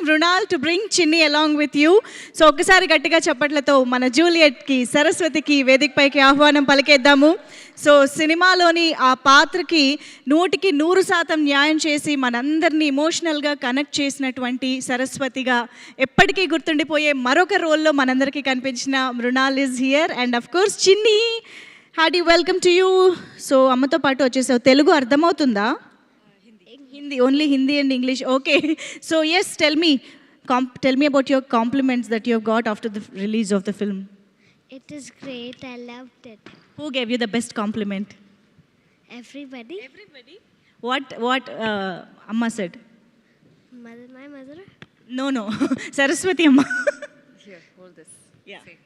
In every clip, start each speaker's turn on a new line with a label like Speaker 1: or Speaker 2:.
Speaker 1: Mrunal to bring చిన్ని along with you. So ఒక్కసారి గట్టిగా చప్పట్లతో మన జూలియట్కి, సరస్వతికి వేదికపైకి ఆహ్వానం పలికేద్దాము. సో సినిమాలోని ఆ పాత్రకి 100% న్యాయం చేసి మనందరినీ ఇమోషనల్గా కనెక్ట్ చేసినటువంటి సరస్వతిగా ఎప్పటికీ గుర్తుండిపోయే మరొక రోల్లో మనందరికీ కనిపించిన Mrunal is here. And of course Chinni, hearty welcome to you. So అమ్మతో పాటు వచ్చేసావు. తెలుగు అర్థమవుతుందా? Hindi, only Hindi and English. Okay. So yes, tell me about your compliments that you have got after the release of the film.
Speaker 2: It is great. I loved it.
Speaker 1: Who gave you the best compliment?
Speaker 2: Everybody.
Speaker 1: What Amma said?
Speaker 2: My mother.
Speaker 1: No. Saraswati Amma.
Speaker 3: Here, hold this.
Speaker 1: Yeah.
Speaker 3: See.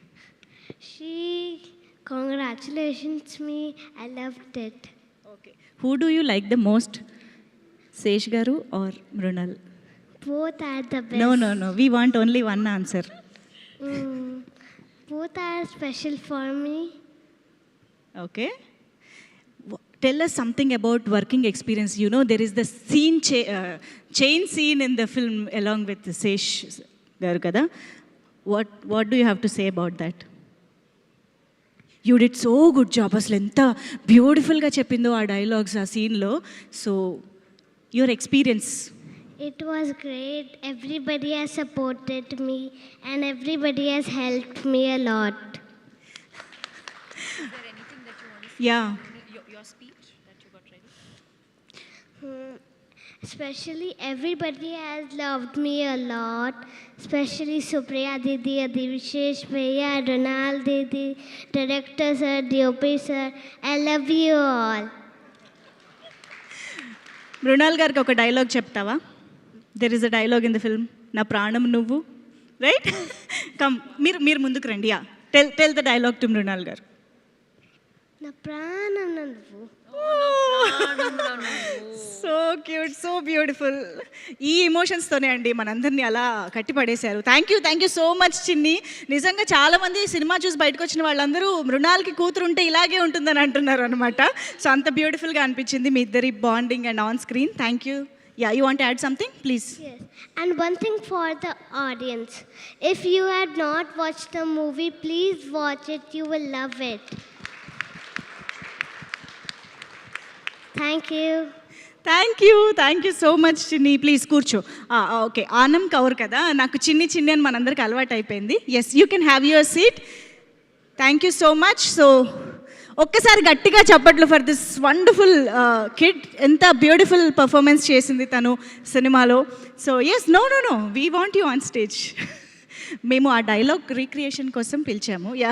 Speaker 2: She congratulations me. I loved it.
Speaker 1: Okay. Who do you like the most? Sesh Garu or Mrunal?
Speaker 2: Both are the best.
Speaker 1: No. We want only one answer.
Speaker 2: Both are special for me.
Speaker 1: Okay. Tell us something about working experience. You know, there is the scene chain scene in the film along with Sesh Garu kada. What do you have to say about that? You did so good job. అసలు ఎంత బ్యూటిఫుల్గా చెప్పిందో ఆ dialogues ఆ సీన్లో. So your experience.
Speaker 2: It was great. Everybody has supported me and everybody has helped me a lot.
Speaker 3: Is there anything that you want to say?
Speaker 1: Yeah.
Speaker 3: Your speech that you got ready?
Speaker 2: Especially everybody has loved me a lot. Especially Supriya Didi, Adivishesh Bhaiya, Ronald Didi, Director Sir, DOP Sir. I love you all.
Speaker 1: Mrunal గారికి ఒక dialogue చెప్తావా? There is a dialogue in the film, నా ప్రాణం నువ్వు, right? Come, మీరు ముందుకు రండి. Yeah, tell the dialogue to Mrunal garu.
Speaker 2: నా ప్రాణం నువ్వు.
Speaker 1: So cute, so beautiful. ఈ ఎమోషన్స్తోనే అండి మనందరినీ అలా కట్టిపడేశారు. Thank you so much Chinni. నిజంగా చాలామంది సినిమా చూసి బయటకు వచ్చిన వాళ్ళందరూ మృణాల్కి కూతురు ఉంటే ఇలాగే ఉంటుందని అంటున్నారు అనమాట. సో అంత బ్యూటిఫుల్గా అనిపించింది మీ ఇద్దరి bonding and on screen. Thank you. Yeah, you want to add something? Please.
Speaker 2: Yes. And one thing for the audience. If you had not watched the movie, please watch it. You will love it. Thank you.
Speaker 1: Thank you so much Chinni. Please కూర్చో. Okay, Anam Kaur కదా, నాకు చిన్ని అని మనందరికి అలవాటు అయిపోయింది. Yes, you can have your seat. Thank you so much. So ఒక్కసారి గట్టిగా చప్పట్లు ఫర్ దిస్ వండర్ఫుల్ కిడ్. ఎంత బ్యూటిఫుల్ పర్ఫార్మెన్స్ చేసింది తను సినిమాలో. So yes, no we want you on stage. మేము ఆ డైలాగ్ రీక్రియేషన్ కోసం పిలిచాము. యా.